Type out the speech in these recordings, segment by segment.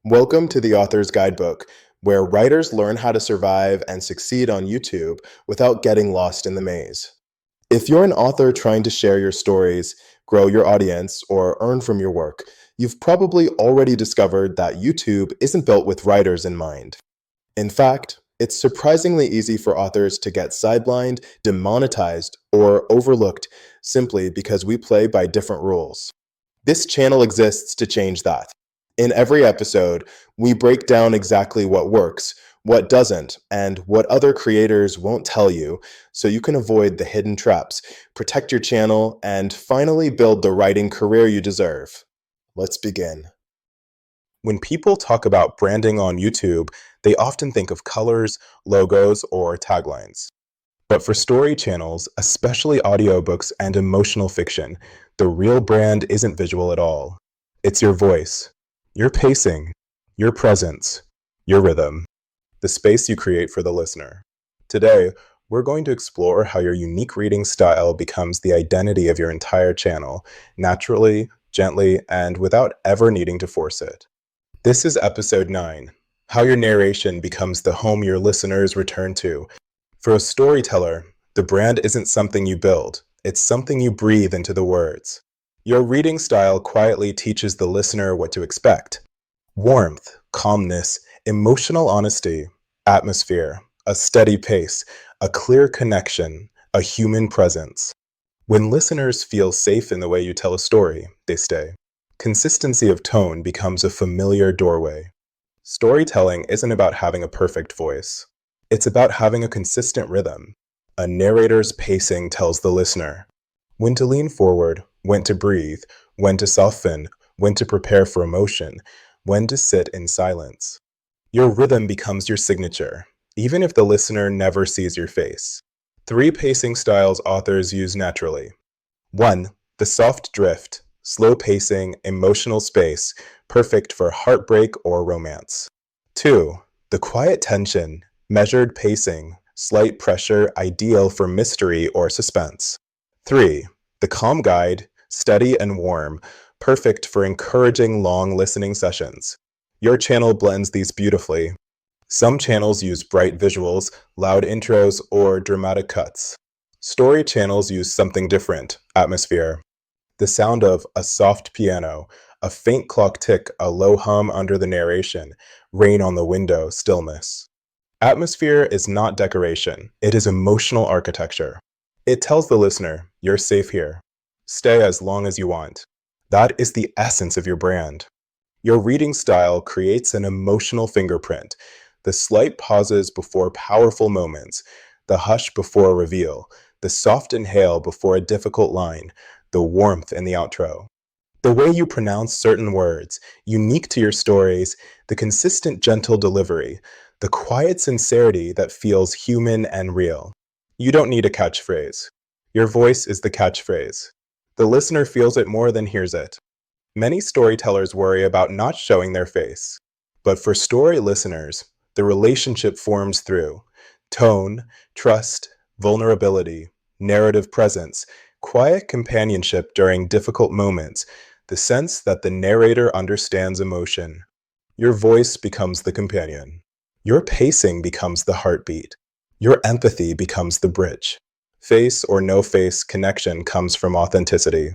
Welcome to the Author's Guidebook, where writers learn how to survive and succeed on YouTube without getting lost in the maze. If you're an author trying to share your stories, grow your audience, or earn from your work, you've probably already discovered that YouTube isn't built with writers in mind. In fact, it's surprisingly easy for authors to get sidelined, demonetized, or overlooked simply because we play by different rules. This channel exists to change that. In every episode, we break down exactly what works, what doesn't, and what other creators won't tell you so you can avoid the hidden traps, protect your channel, and finally build the writing career you deserve. Let's begin. When people talk about branding on YouTube, they often think of colors, logos, or taglines. But for story channels, especially audiobooks and emotional fiction, the real brand isn't visual at all. It's your voice, your pacing, your presence, your rhythm, the space you create for the listener. Today, we're going to explore how your unique reading style becomes the identity of your entire channel, naturally, gently, and without ever needing to force it. This is episode 9, how your narration becomes the home your listeners return to. For a storyteller, the brand isn't something you build, it's something you breathe into the words. Your reading style quietly teaches the listener what to expect. Warmth, calmness, emotional honesty, atmosphere, a steady pace, a clear connection, a human presence. When listeners feel safe in the way you tell a story, they stay. Consistency of tone becomes a familiar doorway. Storytelling isn't about having a perfect voice. It's about having a consistent rhythm. A narrator's pacing tells the listener when to lean forward, when to breathe, when to soften, when to prepare for emotion, when to sit in silence. Your rhythm becomes your signature, even if the listener never sees your face. 3 pacing styles authors use naturally. 1. The soft drift, slow pacing, emotional space, perfect for heartbreak or romance. 2. The quiet tension, measured pacing, slight pressure, ideal for mystery or suspense. 3. The calm guide, steady and warm, perfect for encouraging long listening sessions. Your channel blends these beautifully. Some channels use bright visuals, loud intros, or dramatic cuts. Story channels use something different, atmosphere. The sound of a soft piano, a faint clock tick, a low hum under the narration, rain on the window, stillness. Atmosphere is not decoration, it is emotional architecture. It tells the listener, you're safe here. Stay as long as you want. That is the essence of your brand. Your reading style creates an emotional fingerprint, the slight pauses before powerful moments, the hush before a reveal, the soft inhale before a difficult line, the warmth in the outro. The way you pronounce certain words, unique to your stories, the consistent gentle delivery, the quiet sincerity that feels human and real. You don't need a catchphrase. Your voice is the catchphrase. The listener feels it more than hears it. Many storytellers worry about not showing their face. But for story listeners, the relationship forms through tone, trust, vulnerability, narrative presence, quiet companionship during difficult moments, the sense that the narrator understands emotion. Your voice becomes the companion. Your pacing becomes the heartbeat. Your empathy becomes the bridge. Face or no face connection comes from authenticity.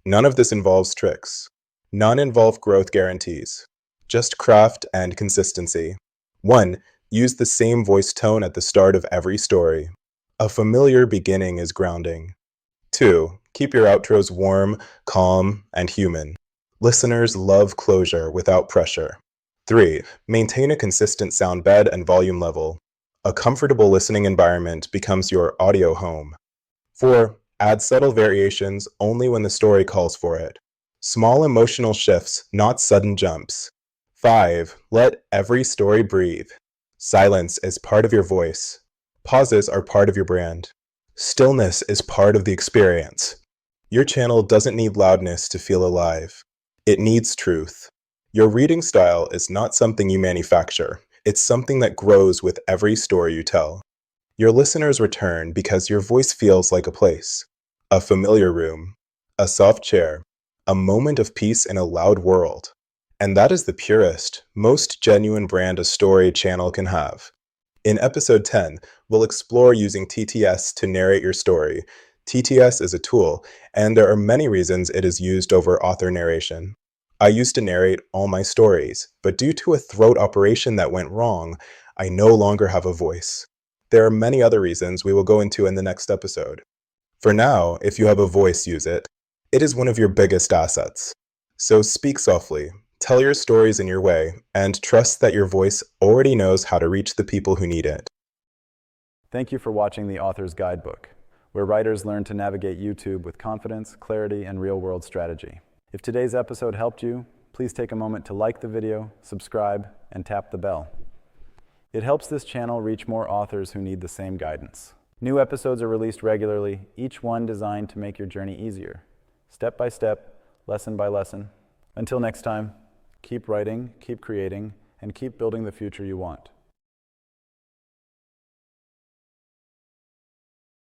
None of this involves tricks. None involve growth guarantees. Just craft and consistency. 1. Use the same voice tone at the start of every story. A familiar beginning is grounding. 2. Keep your outros warm, calm, and human. Listeners love closure without pressure. 3. Maintain a consistent sound bed and volume level. A comfortable listening environment becomes your audio home. 4. Add subtle variations only when the story calls for it. Small emotional shifts, not sudden jumps. 5. Let every story breathe. Silence is part of your voice. Pauses are part of your brand. Stillness is part of the experience. Your channel doesn't need loudness to feel alive. It needs truth. Your reading style is not something you manufacture. It's something that grows with every story you tell. Your listeners return because your voice feels like a place, a familiar room, a soft chair, a moment of peace in a loud world. And that is the purest, most genuine brand a story channel can have. In episode 10, we'll explore using TTS to narrate your story. TTS is a tool, and there are many reasons it is used over author narration. I used to narrate all my stories, but due to a throat operation that went wrong, I no longer have a voice. There are many other reasons we will go into in the next episode. For now, if you have a voice, use it. It is one of your biggest assets. So speak softly, tell your stories in your way, and trust that your voice already knows how to reach the people who need it. Thank you for watching the Author's Guidebook, where writers learn to navigate YouTube with confidence, clarity, and real-world strategy. If today's episode helped you, please take a moment to like the video, subscribe, and tap the bell. It helps this channel reach more authors who need the same guidance. New episodes are released regularly, each one designed to make your journey easier, step by step, lesson by lesson. Until next time, keep writing, keep creating, and keep building the future you want.